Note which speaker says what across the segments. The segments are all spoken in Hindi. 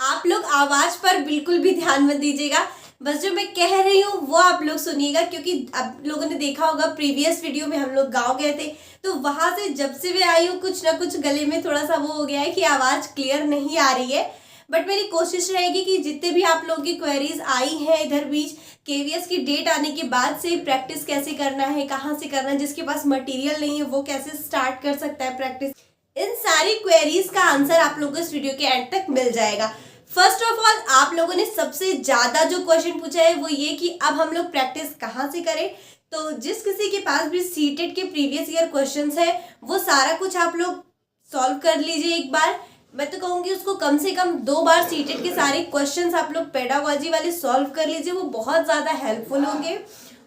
Speaker 1: आप लोग आवाज पर बिल्कुल भी ध्यान मत दीजिएगा, बस जो मैं कह रही हूँ वो आप लोग सुनिएगा, क्योंकि आप लोगों ने देखा होगा प्रीवियस वीडियो में हम लोग गाँव गए थे, तो वहां से जब से मैं आई हूँ कुछ ना कुछ गले में थोड़ा सा वो हो गया है कि आवाज क्लियर नहीं आ रही है। बट मेरी कोशिश रहेगी कि जितने भी आप लोगों की क्वेरीज आई हैं इधर बीच, केवीएस की डेट आने के बाद से प्रैक्टिस कैसे करना है, कहाँ से करना है, जिसके पास मटेरियल नहीं है वो कैसे स्टार्ट कर सकता है प्रैक्टिस, इन सारी क्वेरीज का आंसर आप लोगों को इस वीडियो के एंड तक मिल जाएगा। फर्स्ट ऑफ ऑल आप लोगों ने सबसे ज्यादा जो क्वेश्चन पूछा है वो ये कि अब हम लोग प्रैक्टिस कहाँ से करें। तो जिस किसी के पास भी सीटेट के प्रीवियस ईयर क्वेश्चंस है वो सारा कुछ आप लोग सॉल्व कर लीजिए एक बार। मैं तो कहूँगी उसको कम से कम 2 बार सीटेट के सारे क्वेश्चंस आप लोग पेडागोजी वाले सॉल्व कर लीजिए, वो बहुत ज़्यादा हेल्पफुल होंगे।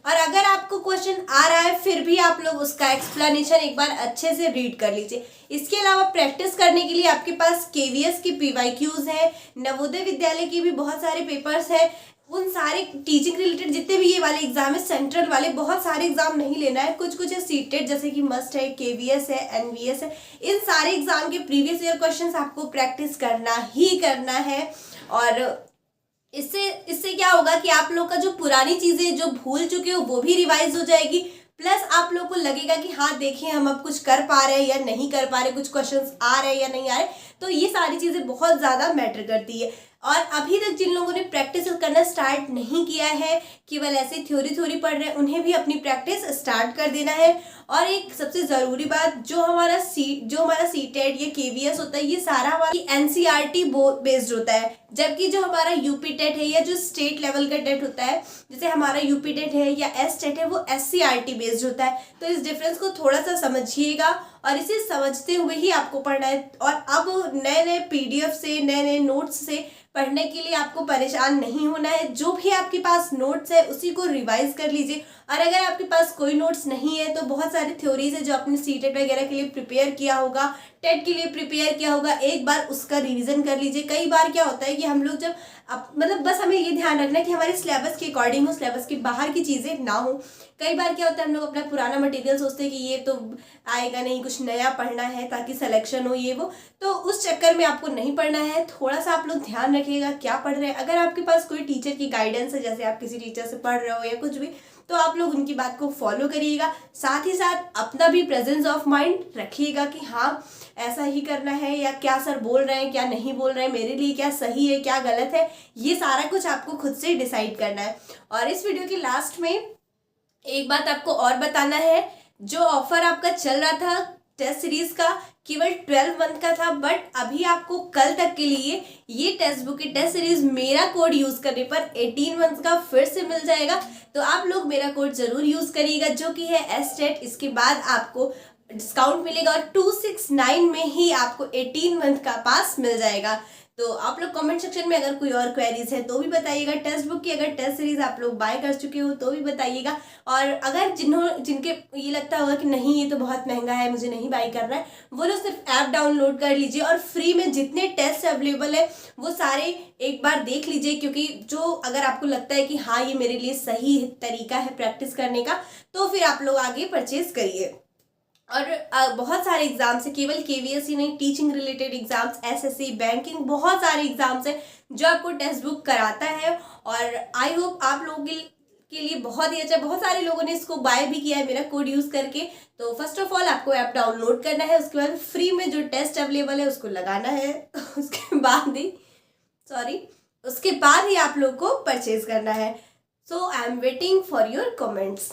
Speaker 1: और अगर आपको क्वेश्चन आ रहा है फिर भी आप लोग उसका एक्सप्लेनेशन एक बार अच्छे से रीड कर लीजिए। इसके अलावा प्रैक्टिस करने के लिए आपके पास केवीएस की पीवाईक्यूज है, नवोदय विद्यालय की भी बहुत सारे पेपर्स है, उन सारे टीचिंग रिलेटेड जितने भी ये वाले एग्जाम है सेंट्रल वाले, बहुत सारे एग्जाम नहीं लेना है, कुछ कुछ है सीटेट जैसे कि मस्ट है, केवीएस है, एनवीएस है, इन सारे एग्जाम के प्रीवियस ईयर क्वेश्चंस आपको प्रैक्टिस करना ही करना है। और इससे इससे क्या होगा कि आप लोग का जो पुरानी चीजें जो भूल चुके हो वो भी रिवाइज हो जाएगी, प्लस आप लोग को लगेगा कि हाँ देखिए हम अब कुछ कर पा रहे हैं या नहीं कर पा रहे, कुछ क्वेश्चंस आ रहे हैं या नहीं आ रहे। तो ये सारी चीजें बहुत ज्यादा मैटर करती है। और अभी तक जिन लोगों ने प्रैक्टिस करना स्टार्ट नहीं किया है, केवल ऐसे थ्योरी पढ़ रहे हैं, उन्हें भी अपनी प्रैक्टिस स्टार्ट कर देना है। और एक सबसे ज़रूरी बात, जो हमारा सीटेट या केवीएस होता है ये सारा हमारी एनसीईआरटी बेस्ड होता है, जबकि जो हमारा यूपी टेट है या जो स्टेट लेवल का टेट होता है, जैसे हमारा यूपी टेट है या एस टेट है, वो एससीईआरटी बेस्ड होता है। तो इस डिफरेंस को थोड़ा सा समझिएगा और इसे समझते हुए ही आपको पढ़ना है। और अब नए नए पीडीएफ से, नए नए नोट्स से पढ़ने के लिए आपको परेशान नहीं होना है। जो भी आपके पास नोट्स है उसी को रिवाइज कर लीजिए। और अगर आपके पास कोई नोट्स नहीं है तो बहुत सारी थ्योरीज है जो आपने सीटेट वगैरह के लिए प्रिपेयर किया होगा, टेट के लिए प्रिपेयर किया होगा, एक बार उसका रिवीजन कर लीजिए। कई बार क्या होता है कि हम लोग जब मतलब बस हमें ये ध्यान रखना है कि हमारे सिलेबस के अकॉर्डिंग हो, सिलेबस के बाहर की चीज़ें ना हो। कई बार क्या होता है हम लोग अपना पुराना मटेरियल सोचते हैं कि ये तो आएगा नहीं, कुछ नया पढ़ना है ताकि सिलेक्शन हो ये वो, तो उस चक्कर में आपको नहीं पढ़ना है। थोड़ा सा आप लोग ध्यान रखिएगा क्या पढ़ रहे हैं। अगर आपके पास कोई टीचर की गाइडेंस है, जैसे आप किसी टीचर से पढ़ रहे हो या कुछ भी, तो आप लोग उनकी बात को फॉलो करिएगा। साथ ही साथ अपना भी प्रेजेंस ऑफ माइंड रखिएगा कि हाँ ऐसा ही करना है, या क्या सर बोल रहे हैं क्या नहीं बोल रहे हैं, मेरे लिए क्या सही है क्या गलत है, ये सारा कुछ आपको खुद से डिसाइड करना है। और इस वीडियो के लास्ट में एक बात आपको और बताना है, जो ऑफर आपका चल रहा था टेस्ट सीरीज का केवल 12 मंथ का था, बट अभी आपको कल तक के लिए ये टेक्स्ट बुक की टेस्ट सीरीज मेरा कोड यूज करने पर 18 मंथ का फिर से मिल जाएगा। तो आप लोग मेरा कोड जरूर यूज करिएगा जो कि है एसटेट। इसके बाद आपको डिस्काउंट मिलेगा और 269 में ही आपको 18 मंथ का पास मिल जाएगा। तो आप लोग कमेंट सेक्शन में अगर कोई और क्वेरीज है तो भी बताइएगा। टेक्स्ट बुक की अगर टेस्ट सीरीज आप लोग बाय कर चुके हो तो भी बताइएगा। और अगर जिनके ये लगता होगा कि नहीं ये तो बहुत महंगा है मुझे नहीं बाय करना है, वो लोग सिर्फ ऐप डाउनलोड कर लीजिए और फ्री में जितने टेस्ट अवेलेबल है वो सारे एक बार देख लीजिए। क्योंकि जो अगर आपको लगता है कि हाँ ये मेरे लिए सही तरीका है प्रैक्टिस करने का, तो फिर आप लोग आगे परचेज करिए। और बहुत सारे एग्जाम्स है, केवल केवीएस ही नहीं, teaching related exams, SSC, banking, बहुत सारे एग्जाम्स है जो आपको टेक्स्ट बुक कराता है। और आई होप आप लोगों के लिए बहुत ही अच्छा, बहुत सारे लोगों ने इसको बाय भी किया है मेरा कोड यूज करके। तो फर्स्ट ऑफ ऑल आपको ऐप डाउनलोड करना है, उसके बाद फ्री में जो टेस्ट अवेलेबल है उसको लगाना है उसके बाद ही आप लोग को परचेज करना है। So I am waiting for your comments.